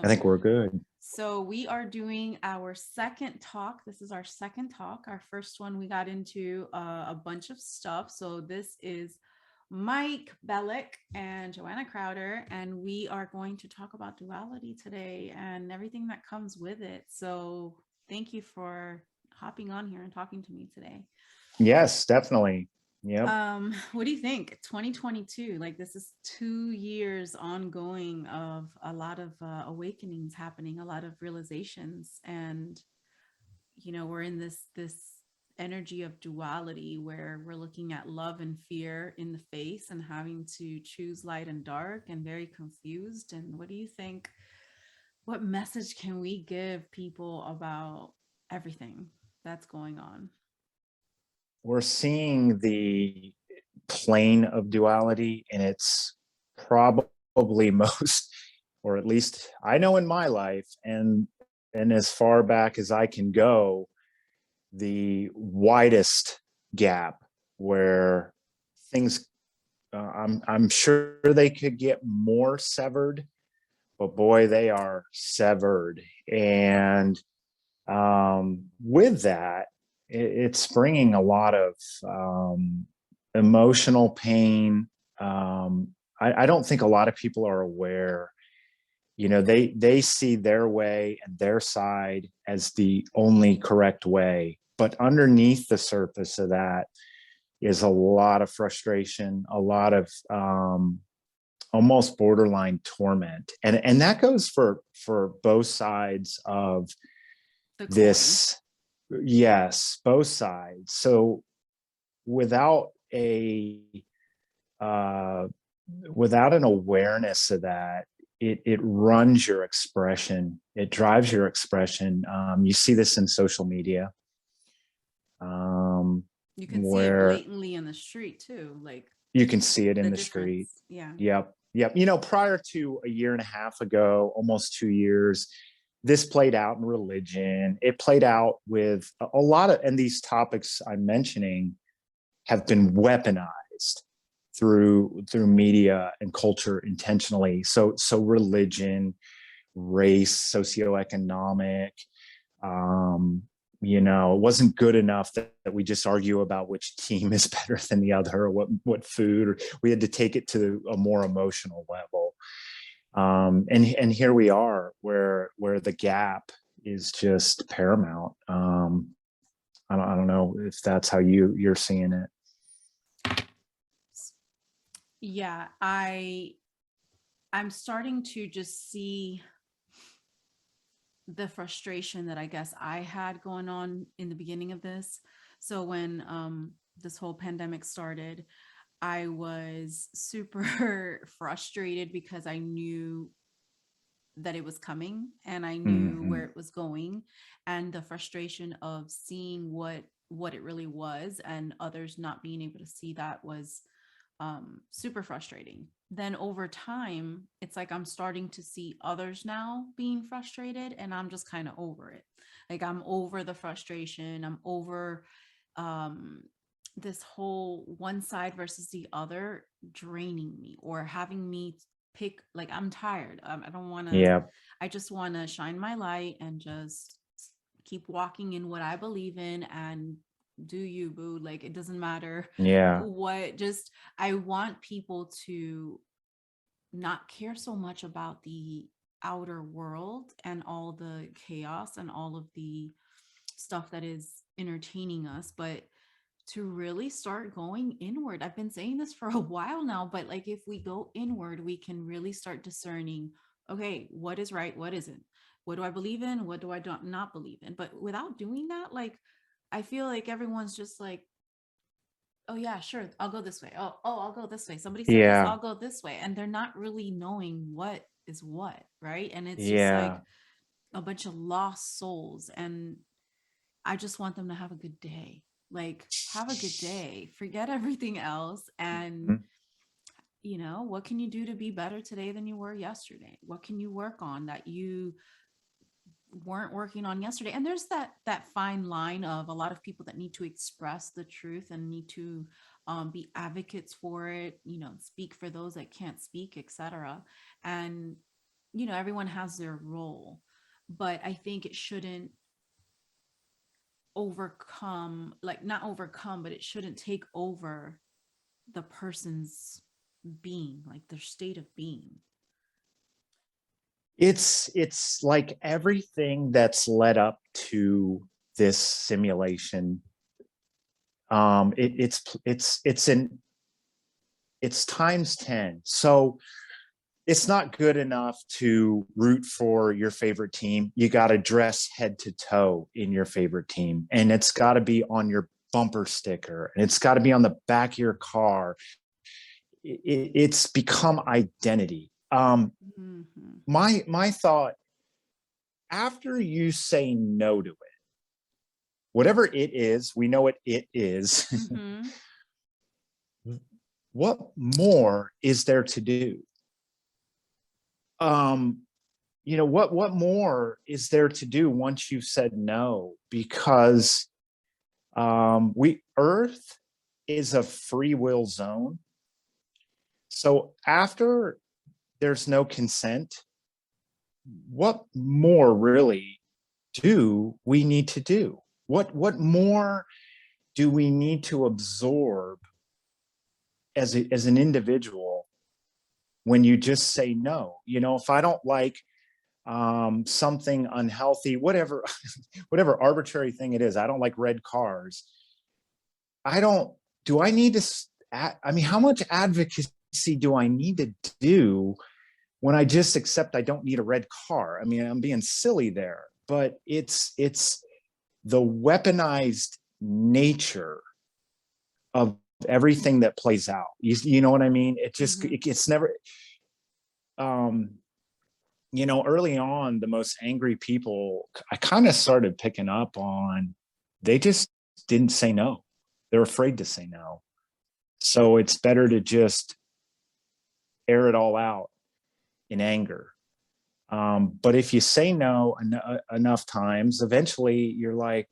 I think we're good. So we are doing our second talk. This is our second talk. Our first one, we got into a bunch of stuff. So this is Mike Bellick and Joanna Crowder, and we are going to talk about duality today and everything that comes with it. So thank you for hopping on here and talking to me today. Yes, definitely. Yep. What do you think? 2022, like this is 2 years ongoing of a lot of awakenings happening, a lot of realizations, and we're in this energy of duality where we're looking at love and fear in the face and having to choose light and dark and very confused. And what do you think? What message can we give people about everything that's going on? We're seeing the plane of duality, and it's probably most, or at least I know in my life, and as far back as I can go, the widest gap where things I'm sure they could get more severed, but boy, they are severed. And with that, it's bringing a lot of emotional pain. I don't think a lot of people are aware. They see their way and their side as the only correct way, but underneath the surface of that is a lot of frustration, a lot of almost borderline torment, and that goes for both sides of The coin. this. Yes, both sides. So without a uh, without an awareness of that, it runs your expression. It drives your expression. You see this in social media, You can see it where blatantly in the street too, like you can see it the in the street. difference. Yeah. Yep, yep. Prior to a year and a half ago, almost 2 years, this played out in religion. It played out with a lot of, and these topics I'm mentioning have been weaponized through media and culture intentionally. So religion, race, socioeconomic. It wasn't good enough that we just argue about which team is better than the other, or what food. Or we had to take it to a more emotional level. And here we are, where the gap is just paramount. I don't know if that's how you're seeing it. Yeah, I'm starting to just see the frustration that I guess I had going on in the beginning of this. So when this whole pandemic started, I was super frustrated because I knew that it was coming and I knew Mm-hmm. where it was going, and the frustration of seeing what it really was and others not being able to see that was super frustrating. Then over time, it's like I'm starting to see others now being frustrated, and I'm just kind of over it. Like I'm over the frustration. I'm over um, this whole one side versus the other draining me or having me pick. Like I'm tired. I don't want to. Yeah. I just want to shine my light and just keep walking in what I believe in, and do you, boo. Like it doesn't matter Yeah. what, just I want people to not care so much about the outer world and all the chaos and all of the stuff that is entertaining us, but to really start going inward. I've been saying this for a while now, but like if we go inward, we can really start discerning, okay, what is right, what isn't? What do I believe in? What do I not believe in? But without doing that, like I feel like everyone's just like, oh yeah, sure, I'll go this way. Oh, I'll go this way. Somebody said this, Yeah. I'll go this way. And they're not really knowing what is what, right? And it's just like Yeah. a bunch of lost souls. And I just want them to have a good day. Like, have a good day. Forget everything else. And, Mhm. what can you do to be better today than you were yesterday? What can you work on that you weren't working on yesterday? And there's that fine line of a lot of people that need to express the truth and need to be advocates for it, speak for those that can't speak, etc. And everyone has their role, but I think it shouldn't overcome, like not overcome, but it shouldn't take over the person's being, like their state of being. It's like everything that's led up to this simulation. It's times 10. So it's not good enough to root for your favorite team. You got to dress head to toe in your favorite team, and it's got to be on your bumper sticker, and it's got to be on the back of your car. It's become identity. Mm-hmm. My thought, after you say no to it, whatever it is, we know what it is. Mm-hmm. What more is there to do? What more is there to do once you've said no? Because we Earth is a free will zone. So after there's no consent, what more really do we need to do? What more do we need to absorb as an individual when you just say no? If I don't like something unhealthy, whatever, whatever arbitrary thing it is, I don't like red cars. I don't, do I need to, I mean, how much advocacy do I need to do when I just accept I don't need a red car? I mean, I'm being silly there, but it's the weaponized nature of everything that plays out. You know what I mean? Mm-hmm. It's never, um, early on, the most angry people I kind of started picking up on, they just didn't say no. They're afraid to say no. So it's better to just air it all out in anger. But if you say no enough times, eventually you're like,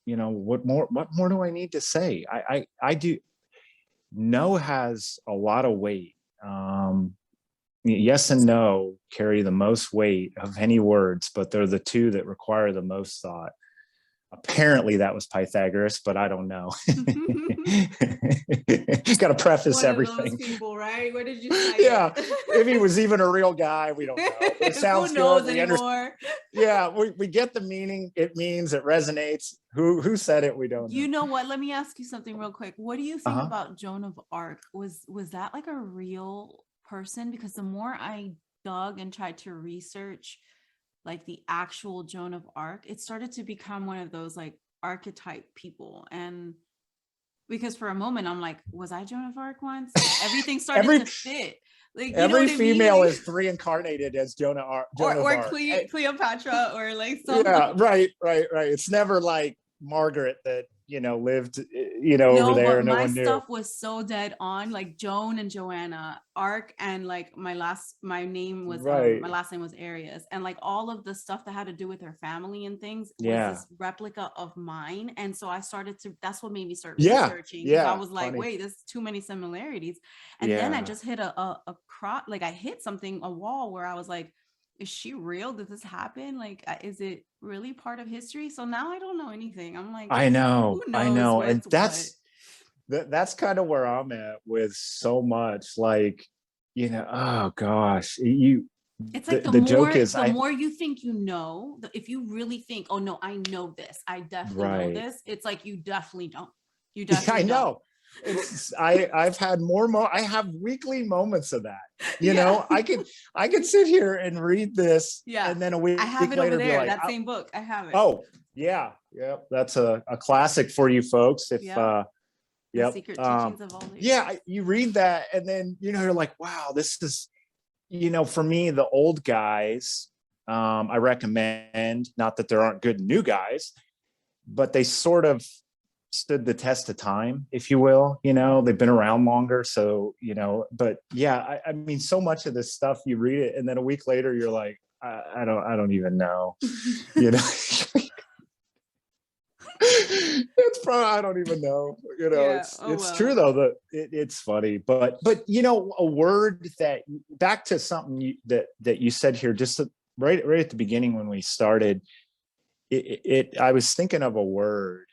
what more do I need to say? I do. No has a lot of weight. Yes and no carry the most weight of any words, but they're the two that require the most thought. Apparently that was Pythagoras, but I don't know. Got to preface One of those everything. people, right? Where did you say Yeah, it? if he was even a real guy, we don't know. But it Who sounds good. knows We understand. anymore? Yeah, we get the meaning. It means, it resonates. Who said it? We don't know. You know what? Let me ask you something real quick. What do you think Uh-huh. about Joan of Arc? Was that like a real person? Because the more I dug and tried to research like the actual Joan of Arc, it started to become one of those like archetype people. And because for a moment I'm like, was I Joan of Arc once? Like everything started every to fit. Like, you know every what I mean? female Like, is reincarnated as Joan of or Arc. Cleopatra or like Yeah, someone. right. It's never like Margaret that lived over No, there. but No my one knew. stuff was so dead on, like Joan and Joanna, Arc, and like my Right. last name was Arias, and like all of the stuff that had to do with her family and things was Yeah. this replica of mine. And so I started to, that's what made me start Yeah. researching, because I Yeah. was like, Funny. wait, there's too many similarities. And then I Yeah. just hit like I hit something, a wall, where I was like, is she real? Did this happen? Like, is it really part of history? So now I don't know anything. I'm like, I who know. I knows know. And what's what? that's kind of where I'm at with so much. Like, oh gosh, It's the like the joke is the more you think you know, if you really think, oh no, I know this, I definitely know right. this, it's like you definitely don't. You Yeah, I definitely don't. know. I've had I have weekly moments of that. Yeah. I could sit here and read this, Yeah. and then a I week have it over later be there. like, That oh, same book. I have it. oh yeah, yep, that's a classic for you folks. If Yep. The yep, secret teachings of all yeah, ages. you read that, and then you're like, wow, this is, for me, the old guys. I recommend, not that there aren't good new guys, but they sort of stood the test of time, if you will. They've been around longer, so but yeah, I mean, so much of this stuff, you read it and then a week later you're like, I don't even know. It's from? I don't even know. Yeah. Oh It's true well. though. It's funny, but a word that, back to something that you said here, just right at the beginning when we started. I was thinking of a word,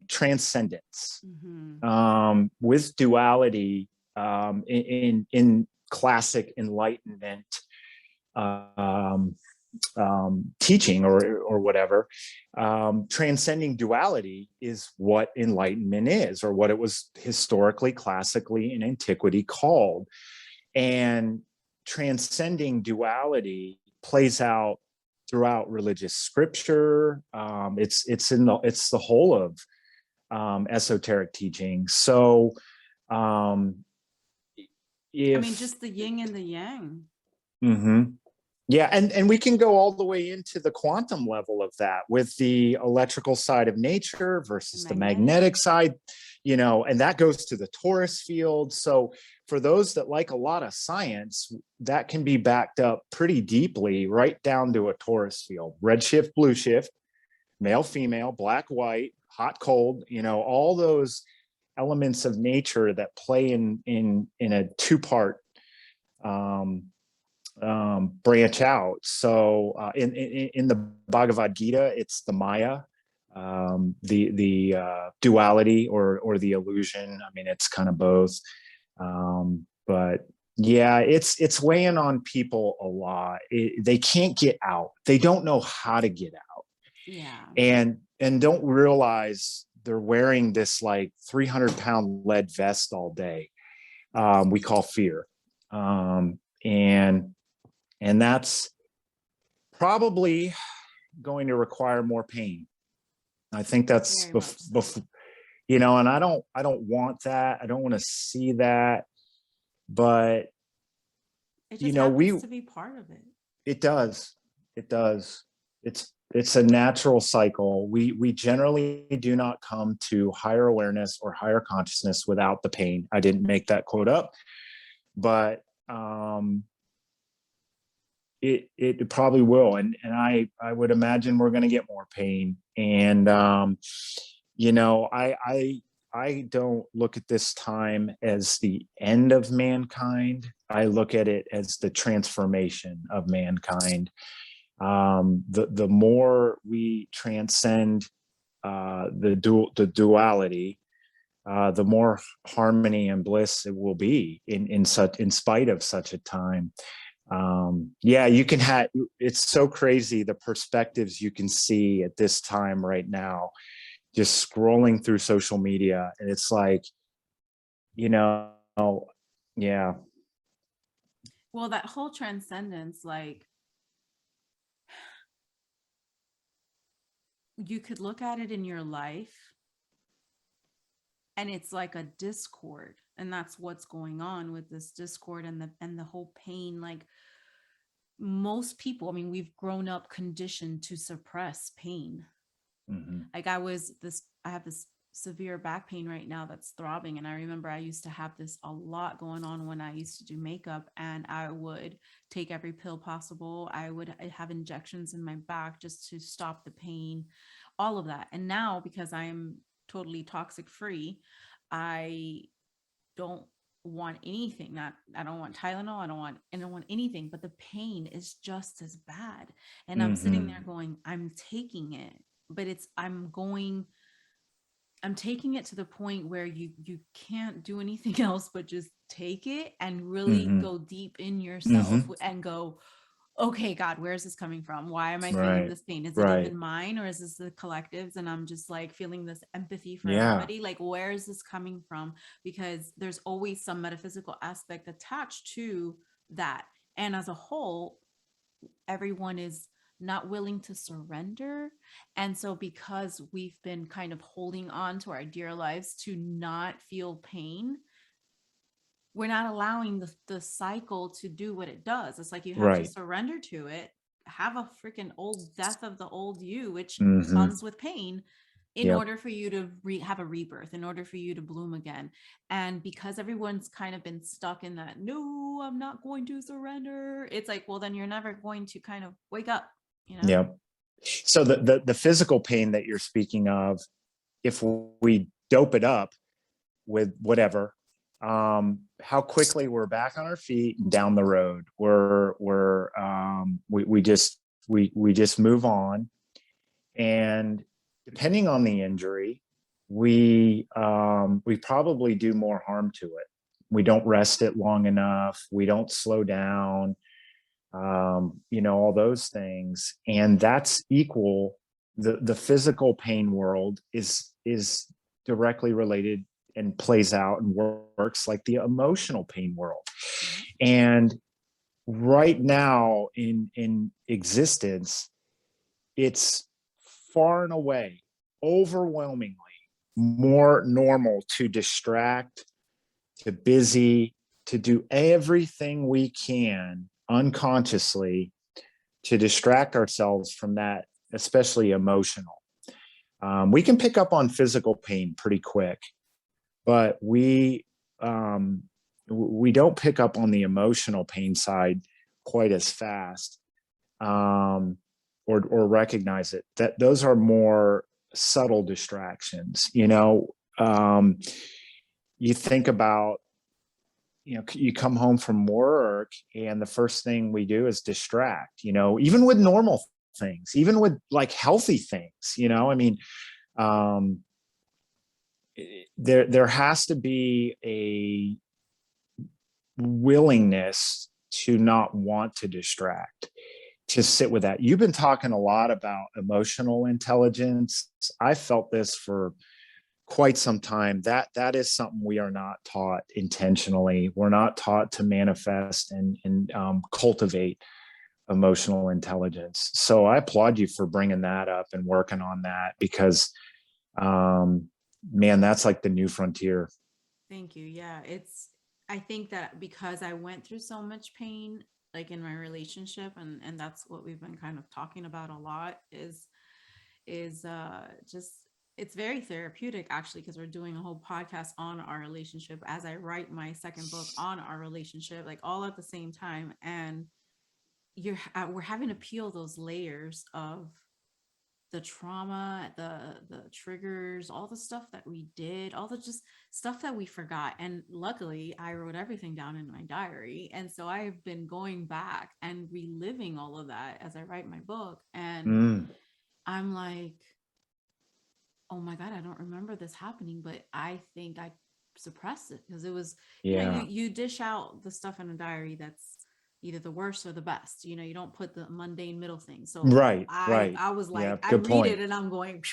transcendence. Mm-hmm. With duality, in classic enlightenment um, teaching or whatever, transcending duality is what enlightenment is, or what it was historically, classically in antiquity called. And transcending duality plays out throughout religious scripture. It's the whole of esoteric teaching. So um, I mean, if just the yin and the yang. mhm. Yeah, and we can go all the way into the quantum level of that with the electrical side of nature The versus the magnetic. magnetic side, and that goes to the torus field. So for those that like a lot of science, that can be backed up pretty deeply right down to a torus field. Red shift, blue shift, male, female, black, white, hot, cold, all those elements of nature that play in a two-part um, branch out. So in the Bhagavad Gita, it's the Maya, the duality or the illusion. I mean, it's kind of both. But yeah, it's weighing on people a lot. They can't get out. They don't know how to get out, Yeah. and don't realize they're wearing this like 300-pound lead vest all day. We call fear, and that's probably going to require more pain. I think that's Very much so. and I don't want that. I don't want to see that, but It just we happens to be part of it. it does. It does. It's a natural cycle. We generally do not come to higher awareness or higher consciousness without the pain. I didn't make that quote up, but it probably will, and I would imagine we're going to get more pain. And I don't look at this time as the end of mankind. I look at it as the transformation of mankind. The more we transcend the duality, the more harmony and bliss it will be in spite of such a time. Yeah, you can have, it's so crazy the perspectives you can see at this time right now, just scrolling through social media, and it's like, you know yeah. Well, that whole transcendence, like, you could look at it in your life and it's like a discord, and that's what's going on with this discord and the whole pain. Like, most people, I mean, we've grown up conditioned to suppress pain. Mhm. Like, I have this severe back pain right now that's throbbing, and I remember I used to have this a lot going on when I used to do makeup, and I would take every pill possible. I would have injections in my back just to stop the pain, all of that. And now, because I am totally toxic free, I don't want anything. Not I don't want Tylenol, I don't want anything, but the pain is just as bad. And I'm sitting there Mhm. going, I'm taking it, but I'm taking it to the point where you can't do anything else but just take it and really Mhm. go deep in yourself Mhm. and go, okay, God, where is this coming from? Why am I feeling Right. this pain? Is it Right. even mine, or is this the collectives? And I'm just like feeling this empathy for Yeah. everybody. Like, where is this coming from? Because there's always some metaphysical aspect attached to that. And as a whole, everyone is not willing to surrender. And so, because we've been kind of holding on to our dear lives to not feel pain, we're not allowing the cycle to do what it does. It's like you have to Right. surrender to it, have a freaking old death of the old you, which Mhm. comes with pain, in Yep. order for you to have a rebirth, in order for you to bloom again. And because everyone's kind of been stuck in that, no, I'm not going to surrender. It's like, well, then you're never going to kind of wake up, you know? Yep. So the physical pain that you're speaking of, if we dope it up with whatever, how quickly we're back on our feet and down the road. We just move on. And depending on the injury, we probably do more harm to it. We don't rest it long enough. We don't slow down. All those things, and that's equal. The physical pain world is directly related and plays out and works like the emotional pain world. And right now in existence, it's far and away, overwhelmingly more normal to distract, to busy, to do everything we can unconsciously to distract ourselves from that, especially emotional. We can pick up on physical pain pretty quick, but we don't pick up on the emotional pain side quite as fast, or recognize it. That those are more subtle distractions. You think about, you come home from work and the first thing we do is distract, even with normal things, even with like healthy things, I mean, there has to be a willingness to not want to distract, to sit with that. You've been talking a lot about emotional intelligence. I felt this for quite some time. That is something we are not taught intentionally. We're not taught to manifest and cultivate emotional intelligence. So I applaud you for bringing that up and working on that, because man, that's like the new frontier. Thank you. Yeah, I think that because I went through so much pain, like in my relationship, and that's what we've been kind of talking about a lot, is just, it's very therapeutic actually, because we're doing a whole podcast on our relationship as I write my second book on our relationship, like all at the same time. And we're having to peel those layers of the trauma, the triggers, all the stuff that we did, all the just stuff that we forgot. And luckily I wrote everything down in my diary, and so I've been going back and reliving all of that as I write my book. And I'm like, oh my God, I don't remember this happening, but I think I suppressed it because it was, Yeah. you dish out the stuff in a diary that's either the worst or the best. You don't put the mundane middle thing. So Right. I was Yeah. like, I Good read it point. and I'm going,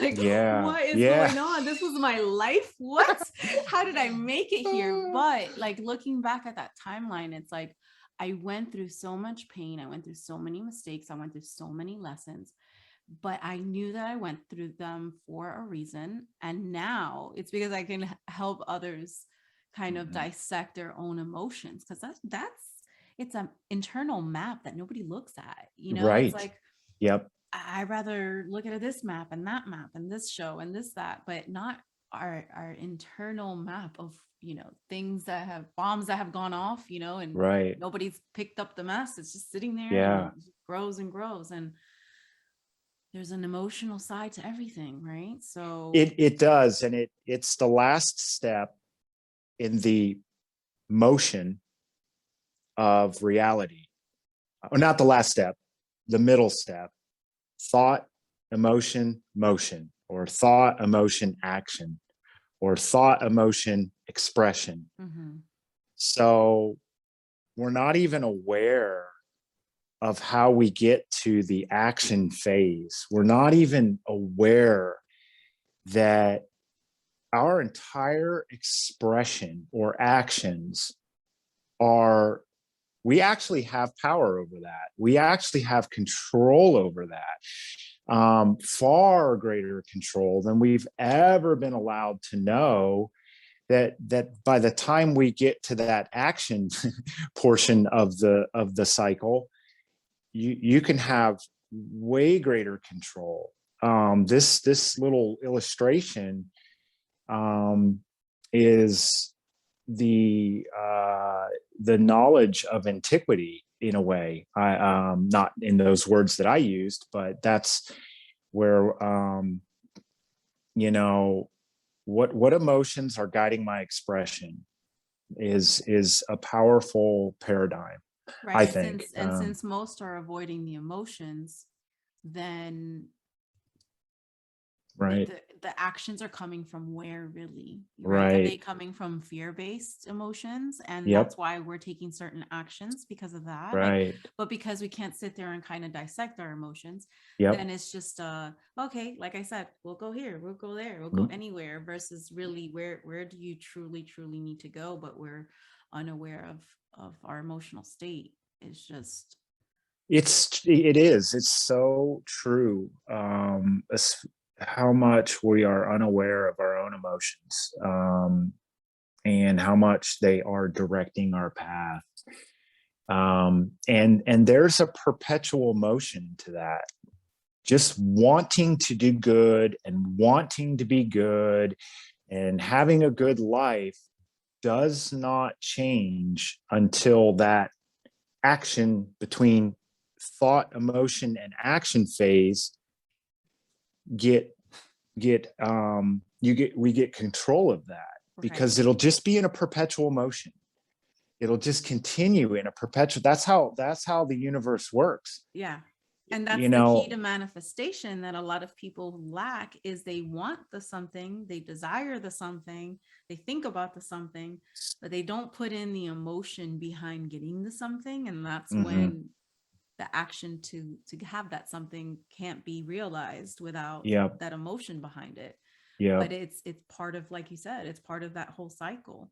like, Yeah. what is Yeah. going on? This was my life. What? How did I make it here? But like looking back at that timeline, it's like I went through so much pain. I went through so many mistakes. I went through so many lessons, but I knew that I went through them for a reason. And now it's because I can help others kind of dissect their own emotions. Cause it's an internal map that nobody looks at. It's Right. like, Yep. I'd rather look at this map and this show and this, that, but not our internal map of, things that have bombs that have gone off, and Right. nobody's picked up the mess. It's just sitting there Yeah. and grows and grows. And there's an emotional side to everything, right? So It does, and it's the last step in the motion of reality. Or not the last step, the middle step. Thought, emotion, motion, or thought, emotion, action, or thought, emotion, expression. So we're not even aware of how we get to the action phase. We're not even aware that our entire expression or actions are, we actually have power over that. We actually have control over that, far greater control than we've ever been allowed to know. That by the time we get to that action portion of the cycle, you can have way greater control. This little illustration is the knowledge of antiquity in a way. I not in those words that I used, but that's where you know, what emotions are guiding my expression is a powerful paradigm, Right. I And think. since most are avoiding the emotions, then Right, the actions are coming from where really, right? Are they right. coming from fear-based emotions? And that's Yep, why we're taking certain actions because of that. Like, right. but because we can't sit there and kind of dissect our emotions, then Yep. it's just okay, like I said, we'll go here, we'll go there, we'll go anywhere, versus really where do you truly need to go, but we're unaware of our emotional state. It's just It is. It's so true. How much we are unaware of our own emotions, and how much they are directing our path. And there's a perpetual motion to that. Just wanting to do good and wanting to be good and having a good life does not change until that action between thought, emotion, and action phase get we get control of that, because right. it'll just be in a perpetual motion. It'll just continue in a perpetual. That's how the universe works. Yeah. And that's You the key know, to manifestation that a lot of people lack is they want the something, they desire the something, they think about the something, but they don't put in the emotion behind getting the something. And that's mm-hmm. when the action to have that something can't be realized without Yep, that emotion behind it. But yep. it's part of, like you said, it's part of that whole cycle.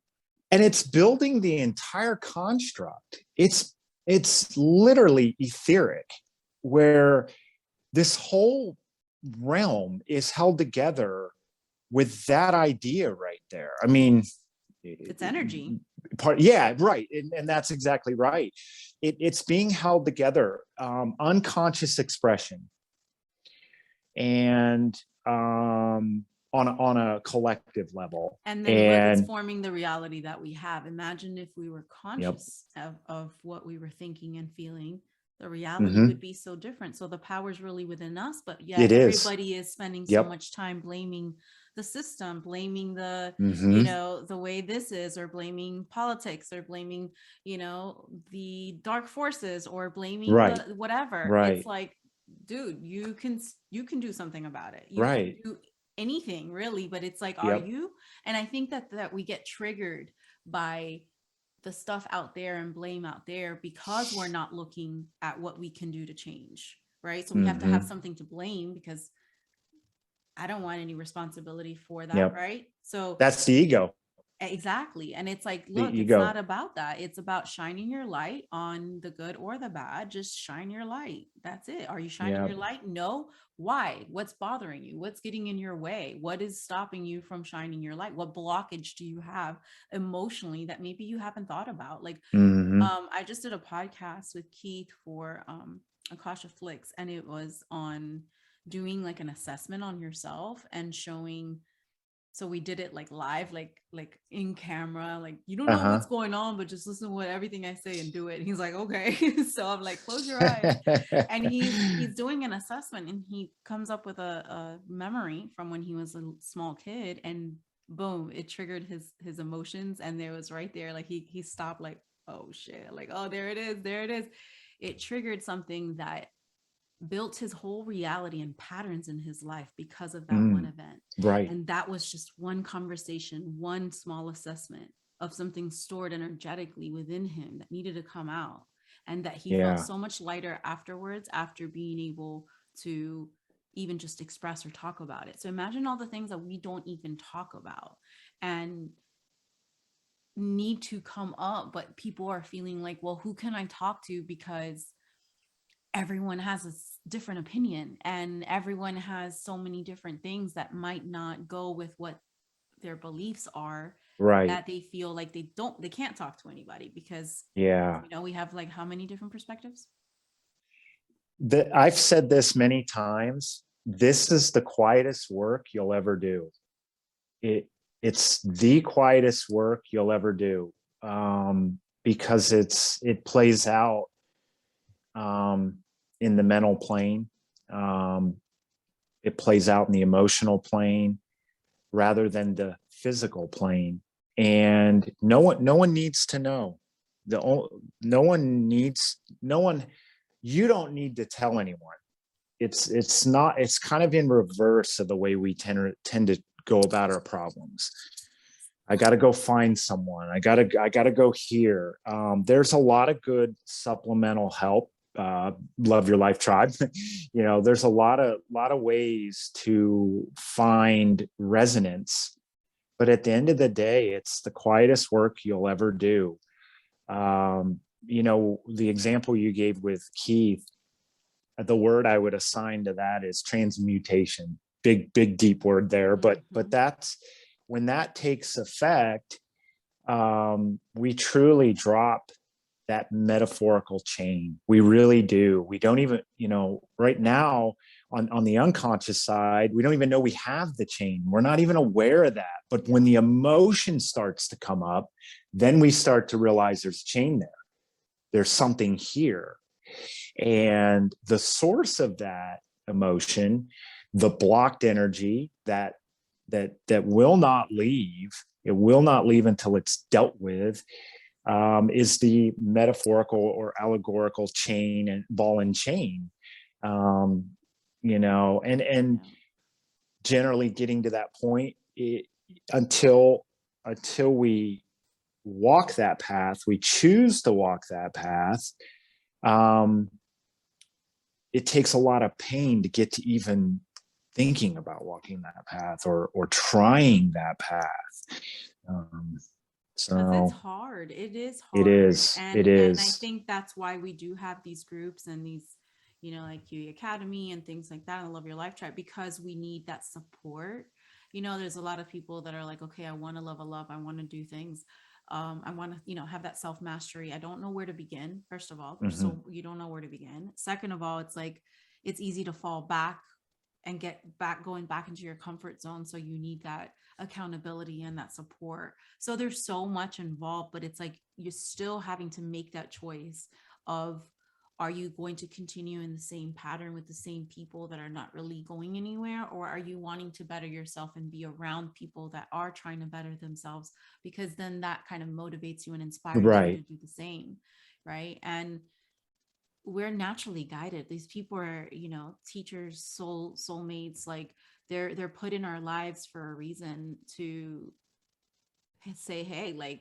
And it's building the entire construct. It's literally etheric, where this whole realm is held together with that idea right there. I mean, It's energy. yeah, right. And that's exactly right. It's being held together, unconscious expression, and on a collective level. And then look, it's And forming the reality that we have. Imagine if we were yep. conscious of what we were thinking and feeling, the reality would Mm-hmm. be so different. So the power is really within us, but yet It is. everybody is spending so Yep. much time blaming the system, blaming Mm-hmm. the way this is, or blaming politics, or blaming, the dark forces, or blaming Right. the whatever. It's Right. like, dude, you can do something about it. You can Right. do anything really, but it's like, are Yep. you? And I think that we get triggered by the stuff out there and blame out there because we're not looking at what we can do to change, right? So we have to have Mm-hmm. something to blame because I don't want any responsibility for that, Yep. right? So That's the ego. exactly. And it's like, The look, it's not ego. about that. It's about shining your light on the good or the bad. Just shine your light. That's it. Are you shining your Yep. light? No. Why? What's bothering you? What's getting in your way? What is stopping you from shining your light? What blockage do you have emotionally that maybe you haven't thought about? Like, Mm-hmm. I just did a podcast with Keith for Akasha Flicks, and it was on doing like an assessment on yourself and showing. So we did it like live, like in camera, like you don't know what's Uh-huh. going on, but just listen to what everything I say and do it. And he's like, okay. So I'm like, close your eyes. And he's doing an assessment, and he comes up with a memory from when he was a small kid, and boom, it triggered his emotions. And there was right there, like he stopped, like, oh shit, like, oh, there it is, there it is. It triggered something that built his whole reality and patterns in his life because of that one Mm. event. Right. And that was just one conversation, one small assessment of something stored energetically within him that needed to come out. And that he felt Yeah. so much lighter afterwards, after being able to even just express or talk about it. So imagine all the things that we don't even talk about and need to come up, but people are feeling like, well, who can I talk to? Because everyone has a different opinion, and everyone has so many different things that might not go with what their beliefs are, Right. that they feel like they can't talk to anybody because Yeah. we have like how many different perspectives. I've said this many times. This is the quietest work you'll ever do. It's the quietest work you'll ever do, because it plays out, um, in the mental plane. Um, it plays out in the emotional plane. rather than the physical plane. And no one needs to know. No one needs, no one, you don't need to tell anyone. It's not, it's kind of in reverse of the way we tend to go about our problems. I got to go find someone. I got to go here. There's a lot of good supplemental help. Love Your Life Tribe. There's a lot of ways to find resonance, but at the end of the day, it's the quietest work you'll ever do. The example you gave with Keith, the word I would assign to that is transmutation. Big deep word there, but that's when that takes effect. We truly drop that metaphorical chain. We really do. We don't even, right now on the unconscious side, we don't even know we have the chain. We're not even aware of that. But when the emotion starts to come up, then we start to realize there's a chain there. There's something here. And the source of that emotion, the blocked energy that will not leave, it will not leave until it's dealt with, is the metaphorical or allegorical chain and ball and chain. And generally getting to that point, until we walk that path, we choose to walk that path. It takes a lot of pain to get to even thinking about walking that path or trying that path. Because it's hard. It is hard. It is. And I think that's why we do have these groups and these, like QE Academy and things like that, and Love Your Life Tribe, because we need that support. There's a lot of people that are like, okay, I want to level up. I want to do things. I want to, have that self-mastery. I don't know where to begin. First of all, so you don't know where to begin. Second of all, it's like, it's easy to fall back and going back into your comfort zone. So you need that accountability and that support. So there's so much involved, but it's like, you're still having to make that choice of, are you going to continue in the same pattern with the same people that are not really going anywhere? Or are you wanting to better yourself and be around people that are trying to better themselves? Because then that kind of motivates you and inspires you to do the same. Right. And we're naturally guided. These people are, teachers, soulmates, like they're put in our lives for a reason to say, hey, like,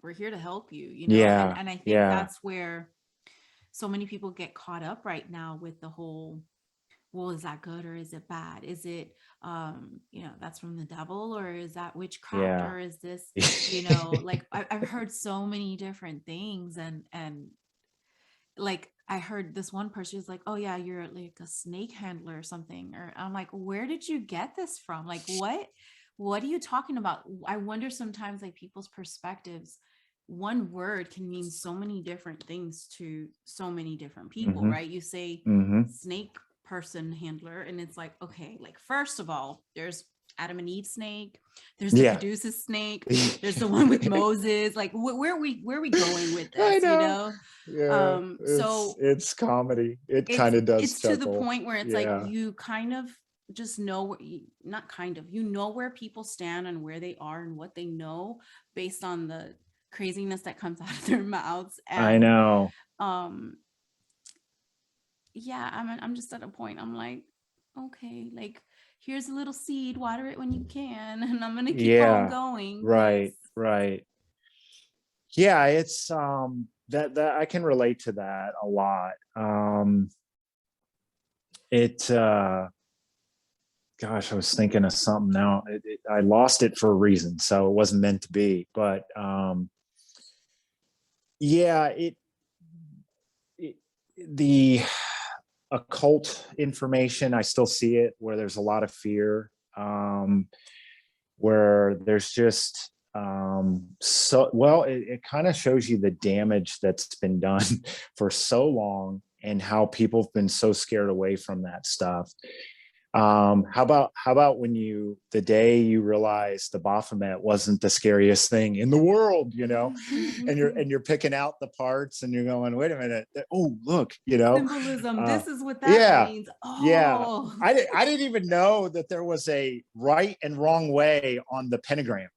we're here to help you, and I think that's where so many people get caught up right now with the whole, well, is that good or is it bad? Is it, that's from the devil, or is that witchcraft, or is this, like I've heard so many different things, and like I heard this one person was like, oh yeah, you're like a snake handler or something, or I'm like, where did you get this from? Like, what are you talking about? I wonder sometimes, like, people's perspectives, one word can mean so many different things to so many different people, right? You say snake person handler, and it's like, okay, like, first of all, there's Adam and Eve snake, there's the Caduceus snake, there's the one with Moses. Like, where are we going with this? So it's comedy. It kind of does. It's chuckle. To the point where it's like, you kind of just know, not kind of, where people stand and where they are and what they know based on the craziness that comes out of their mouths. And I know. Yeah, I'm just at a point, I'm like, okay, like, here's a little seed, water it when you can, and I'm gonna keep on going. Right. Yeah, it's that I can relate to that a lot. Gosh, I was thinking of something now. I lost it for a reason, so it wasn't meant to be. But the occult information, I still see it where there's a lot of fear, where there's just it kind of shows you the damage that's been done for so long and how people have been so scared away from that stuff. How about when the day you realize the Baphomet wasn't the scariest thing in the world, and you're picking out the parts and you're going, wait a minute, oh look, Symbolism. uh, This is what that yeah, means. yeah. Oh, I didn't even know that there was a right and wrong way on the pentagram.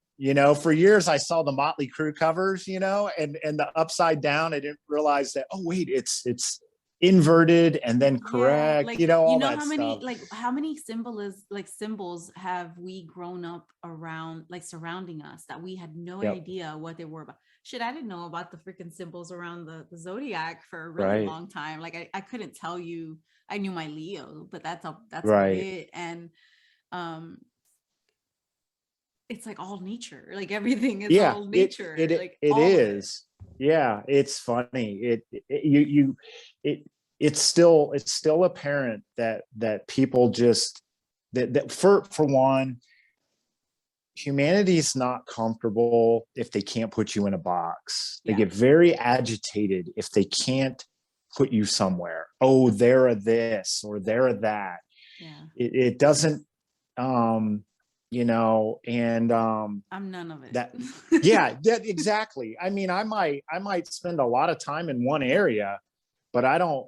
For years I saw the Motley Crue covers, and the upside down. I didn't realize that. Oh wait, it's inverted and then yeah. correct. Like, All that stuff. how many symbols have we grown up around, like surrounding us, that we had no Yep. idea what they were about? Shit, I didn't know about the freaking symbols around the zodiac for a really Right. long time. Like I couldn't tell you. I knew my Leo, but that's about Right. it. And um it's like all nature, like everything is Yeah. all It nature, it like it all of it. is. Yeah. It's funny. It it's still apparent that people just that for one, humanity's not comfortable if they can't put you in a box. They Yeah, get very agitated if they can't put you somewhere. Oh, they're a this or they're a that. yeah. It doesn't, and I'm none of it. that, yeah, that exactly. I mean, I might spend a lot of time in one area, but I don't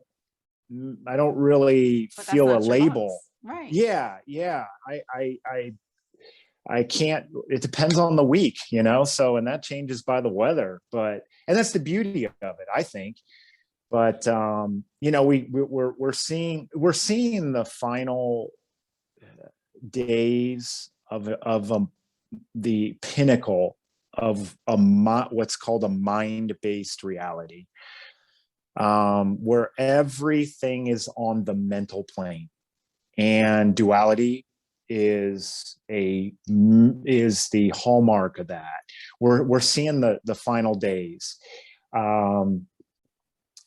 really But that's feel a not your label. box, right? Yeah, yeah. I can't, it depends on the week, so, and that changes by the weather, and that's the beauty of it, I think. But, we're seeing the final days of the pinnacle of what's called a mind-based reality, where everything is on the mental plane, and duality is the hallmark of that. We're seeing the final days. Um,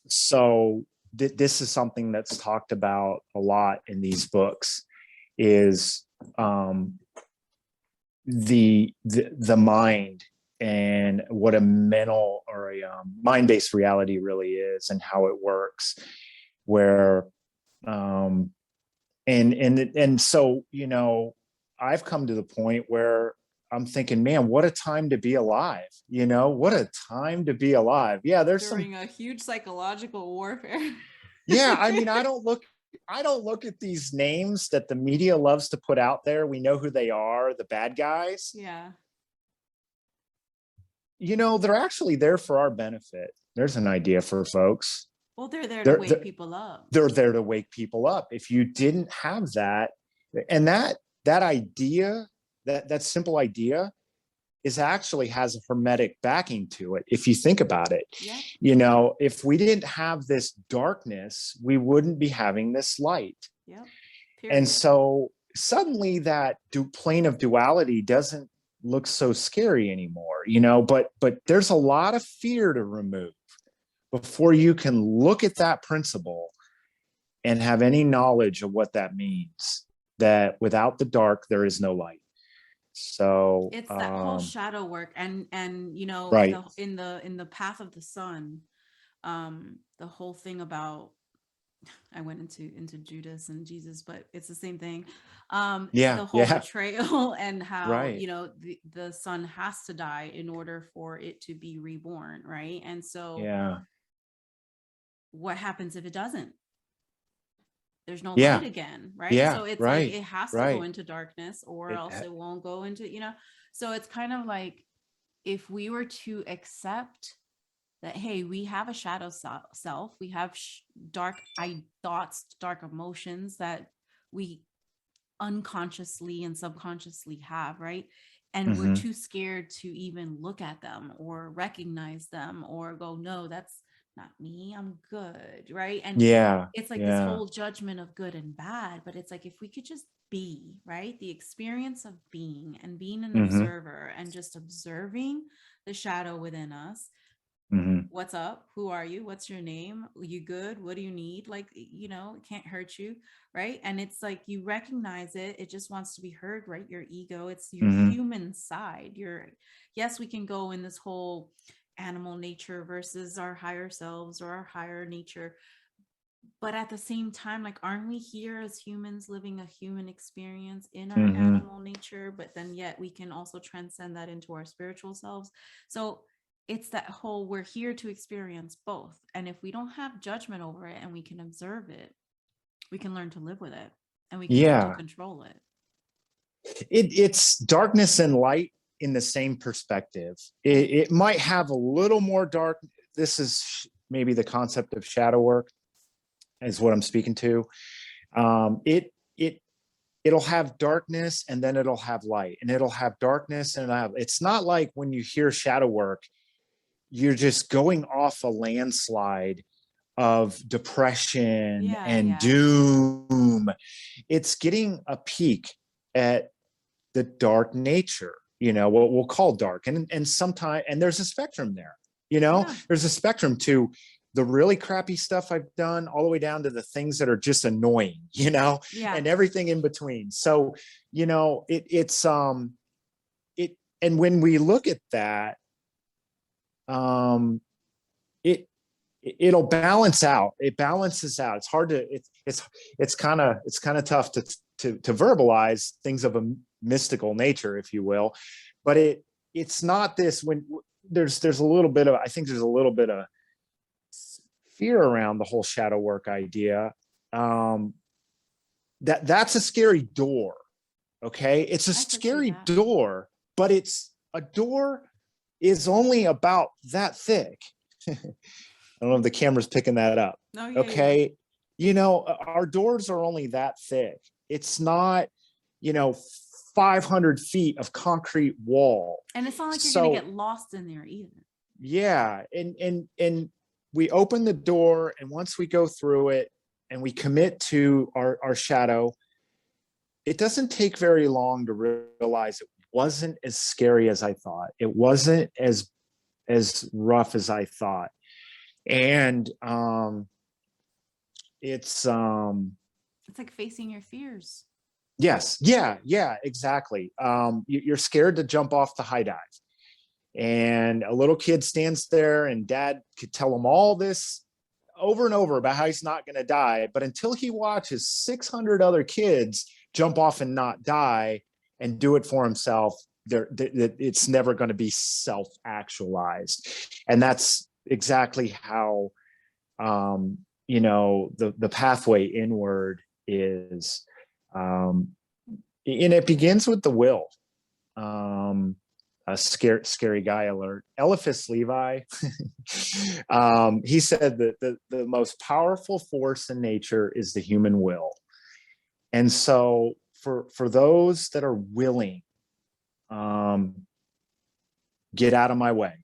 so this is something that's talked about a lot in these books, is the mind, and what a mental or a mind-based reality really is, and how it works, where um, and so I've come to the point where I'm thinking, man, what a time to be alive. What a time to be alive. Yeah, there's some. During a huge psychological warfare. Yeah, I mean, I don't look at these names that the media loves to put out there. We know who they are, the bad guys. Yeah. They're actually there for our benefit. There's an idea for folks. Well, they're there to they're wake they're, people up. they're there to wake people up. If you didn't have that, and that idea, that simple idea, is actually has a hermetic backing to it. If you think about it, Yeah. if we didn't have this darkness, we wouldn't be having this light. Yep. And Period. so suddenly that plane of duality doesn't look so scary anymore, but there's a lot of fear to remove before you can look at that principle and have any knowledge of what that means, that without the dark there is no light. So It's that whole shadow work, and right. in the path of the sun, the whole thing about, I went into Judas and Jesus, but it's the same thing. Yeah, The whole yeah. betrayal and how, Right. the son has to die in order for it to be reborn, right? And so Yeah. what happens if it doesn't? There's no light Yeah. again, right? Yeah. So it's like Right. it has to go Right. into darkness, or It, else it won't go into. So it's kind of like, if we were to accept that, hey, we have a shadow self, we have dark thoughts, dark emotions that we unconsciously and subconsciously have, right? And we're mm-hmm. too scared to even look at them or recognize them or go, no, that's not me, I'm good, right? And Yeah. it's like this Yeah. whole judgment of good and bad, but it's like, if we could just be, right, the experience of being and being an Mm-hmm. observer and just observing the shadow within us. Mm-hmm. What's up? Who are you? What's your name? Are you good? What do you need? Like, it can't hurt you, right? And it's like, you recognize it, it just wants to be heard, right? Your ego, it's your Mm-hmm. human side. Yes, we can go in this whole animal nature versus our higher selves or our higher nature, But at the same time, like, aren't we here as humans living a human experience in our Hmm. animal nature? But then yet we can also transcend that into our spiritual selves. So it's that whole, we're here to experience both. And if we don't have judgment over it and we can observe it, we can learn to live with it, and we can learn to Yeah, control it. it's darkness and light in the same perspective. It might have a little more dark. This is maybe the concept of shadow work, is what I'm speaking to. It it'll have darkness and then it'll have light, and it'll have darkness and it'll have. It's not like when you hear shadow work, you're just going off a landslide of depression Yeah, and yeah. doom. It's getting a peek at the dark nature, what we'll call dark. And sometimes, and there's a spectrum there, Yeah. there's a spectrum to the really crappy stuff I've done all the way down to the things that are just annoying, Yeah. and everything in between. So, it, and when we look at that, um, it, it'll balance out. It balances out. It's hard to, it's kind of tough to verbalize things of a mystical nature, if you will. But it's not this. When there's a little bit of, I think there's a little bit of fear around the whole shadow work idea. um that's a scary door. Okay, it's a I could see scary that. door, but it's a door is only about that thick. I don't know if the camera's picking that up. Oh, yeah, yeah. Okay. Our doors are only that thick. It's not, you know, 500 feet of concrete wall. And it's not like you're gonna So get lost in there either. yeah. And we open the door, and once we go through it and we commit to our shadow, it doesn't take very long to realize it wasn't as scary as I thought. It wasn't as rough as I thought. And it's It's like facing your fears. yes, yeah, exactly. You're scared to jump off the high dive, and a little kid stands there, and dad could tell him all this over and over about how he's not going to die, but until he watches 600 other kids jump off and not die and do it for himself, it's never going to be self-actualized. And that's exactly how, the pathway inward is. And it begins with the will. A scary guy alert. Eliphas Levi, he said that the most powerful force in nature is the human will. And so for those that are willing, get out of my way,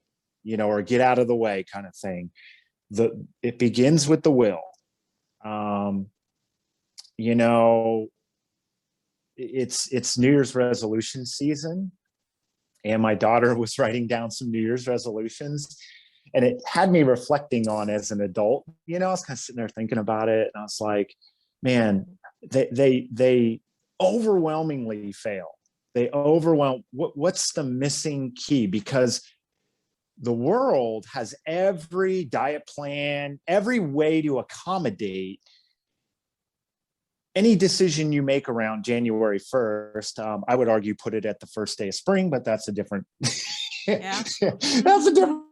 or get out of the way kind of thing. It begins with the will. Um, you know, it's New Year's resolution season, and my daughter was writing down some New Year's resolutions, and it had me reflecting on as an adult. I was kind of sitting there thinking about it, and I was like, man, they overwhelmingly fail. They overwhelm. What's the missing key? Because the world has every diet plan, every way to accommodate any decision you make around January 1st. I would argue put it at the first day of spring, but that's a different Yeah. that's a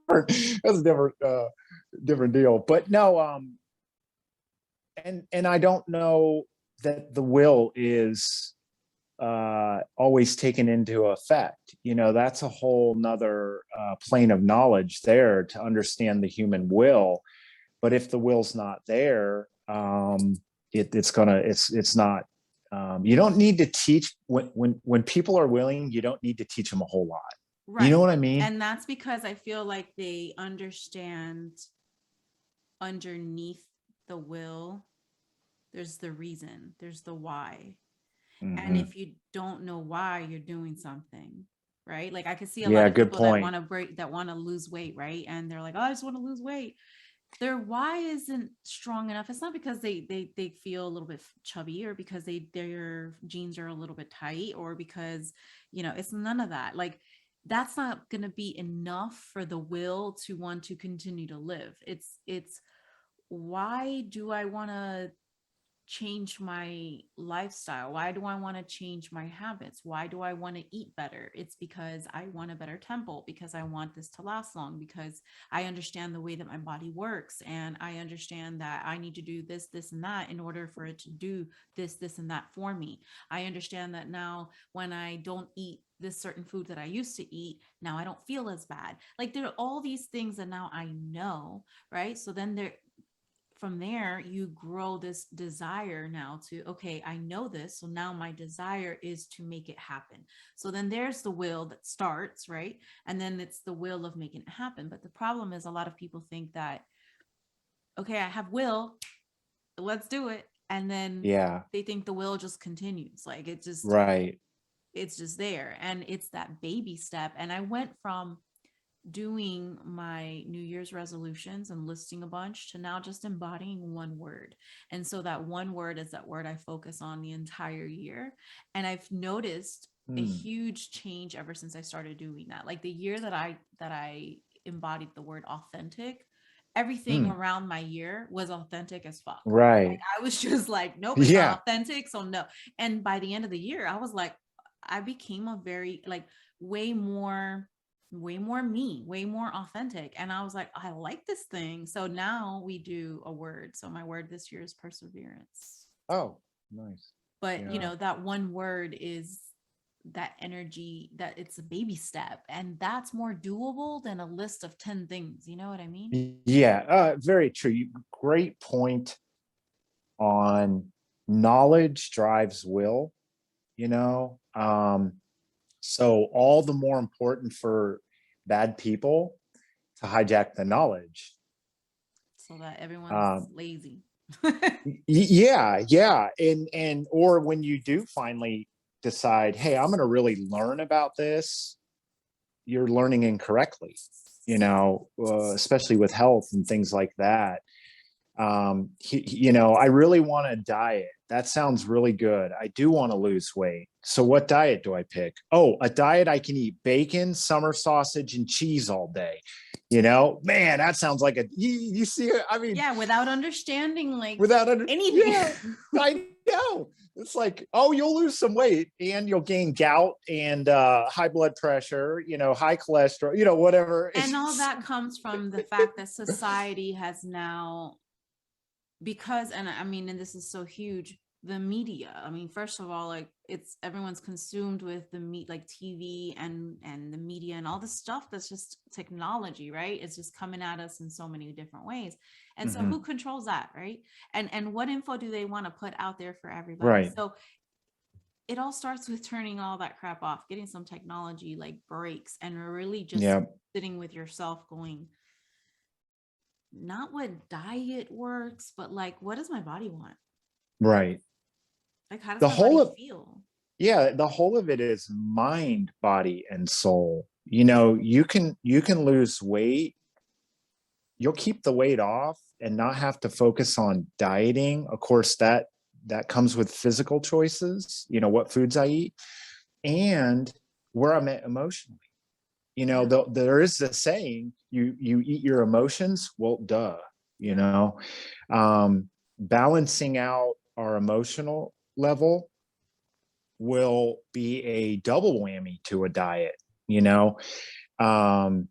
different deal. But no, and I don't know that the will is always taken into effect. That's a whole nother plane of knowledge there to understand the human will. But if the will's not there, it's not. You don't need to teach when people are willing. You don't need to teach them a whole lot. You know Right. what I mean? And that's because I feel like they understand underneath the will, there's the reason, there's the why. And Mm-hmm. if you don't know why you're doing something, right? Like, I can see a lot Yeah, of good people that point. want to that want to lose weight, right? And they're like, oh, I just want to lose weight. Their why isn't strong enough. It's not because they feel a little bit chubby, or because their jeans are a little bit tight, or because, it's none of that. Like, that's not going to be enough for the will to want to continue to live. It's why do I want to change my lifestyle? Why do I want to change my habits? Why do I want to eat better? It's because I want a better temple, because I want this to last long, because I understand the way that my body works. And I understand that I need to do this, this, and that in order for it to do this, this, and that for me. I understand that now when I don't eat this certain food that I used to eat, now I don't feel as bad. Like there are all these things that now I know, right? So then from there you grow this desire now to, okay, I know this, so now my desire is to make it happen. So then there's the will that starts, right? And then it's the will of making it happen. But the problem is a lot of people think that, okay, I have will, let's do it, and then Yeah. they think the will just continues, like it just, Right. it's just there. And it's that baby step. And I went from doing my New Year's resolutions and listing a bunch to now just embodying one word. And so that one word is that word I focus on the entire year. And I've noticed a Mm. huge change ever since I started doing that. Like the year that I embodied the word authentic, everything Mm. around my year was authentic as fuck. Like Right. I was just like, nope, it's Yeah. not authentic. So no. And by the end of the year, I was like, I became a very like way more me, way more authentic. And I was like, I like this thing. So now we do a word. So my word this year is perseverance. Oh, nice. But, Yeah. that one word is that energy, that it's a baby step. And that's more doable than a list of 10 things. You know what I mean? Yeah. Very true. Great point on knowledge drives will, you know. So all the more important for bad people to hijack the knowledge. So that everyone's Um, lazy. yeah, yeah. And or when you do finally decide, hey, I'm gonna really learn about this, you're learning incorrectly, especially with health and things like that. I really want to diet. That sounds really good. I do want to lose weight. So what diet do I pick? Oh, a diet I can eat bacon, summer sausage, and cheese all day. Man, that sounds like you see it. I mean, Yeah, without understanding like without under, anything. yeah, I know. It's like, oh, you'll lose some weight and you'll gain gout and high blood pressure, high cholesterol, whatever. And all that comes from the fact that society has now, because, and I mean, and this is so huge, the media. I mean, first of all, like it's everyone's consumed with the like TV and the media and all this stuff that's just technology, right? It's just coming at us in so many different ways. And so who Mhm. controls that, right? And what info do they want to put out there for everybody? Right. So it all starts with turning all that crap off, getting some technology like breaks, and really just Yeah. sitting with yourself going, not what diet works, but like, what does my body want? Right. Like, how does The my whole body of feel? Yeah, the whole of it is mind, body, and soul. You can lose weight. You'll keep the weight off and not have to focus on dieting. Of course, that comes with physical choices, what foods I eat and where I'm at emotionally. Yeah. There is the saying, you eat your emotions. Well, duh, you Yeah. know. Balancing out our emotional level will be a double whammy to a diet, you know, um,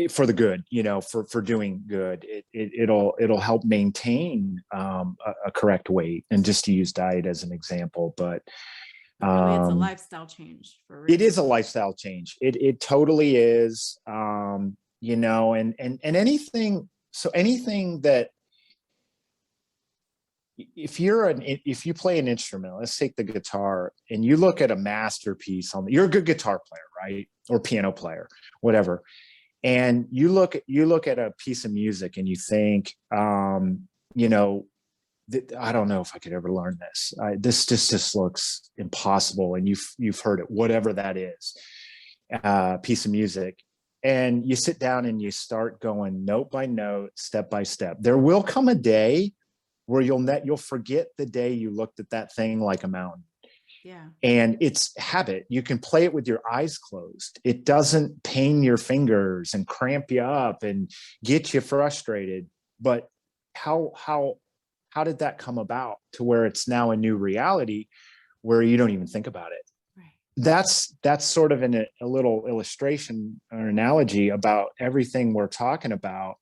for the good, for doing good. It'll help maintain a correct weight, and just to use diet as an example. But But really, it's a lifestyle change for it real. is a lifestyle change. It totally is. And anything. So anything that, if you play an instrument, let's take the guitar, and you look at a masterpiece you're a good guitar player, right? Or piano player, whatever. And you look at a piece of music and you think, you know, I don't know if I could ever learn this. This just looks impossible. And you've heard it, whatever that is, piece of music. And you sit down and you start going note by note, step by step. There will come a day where you'll forget the day you looked at that thing like a mountain. Yeah. And it's habit. You can play it with your eyes closed. It doesn't pain your fingers and cramp you up and get you frustrated. But how did that come about to where it's now a new reality where you don't even think about it? Right. That's sort of a little illustration or analogy about everything we're talking about.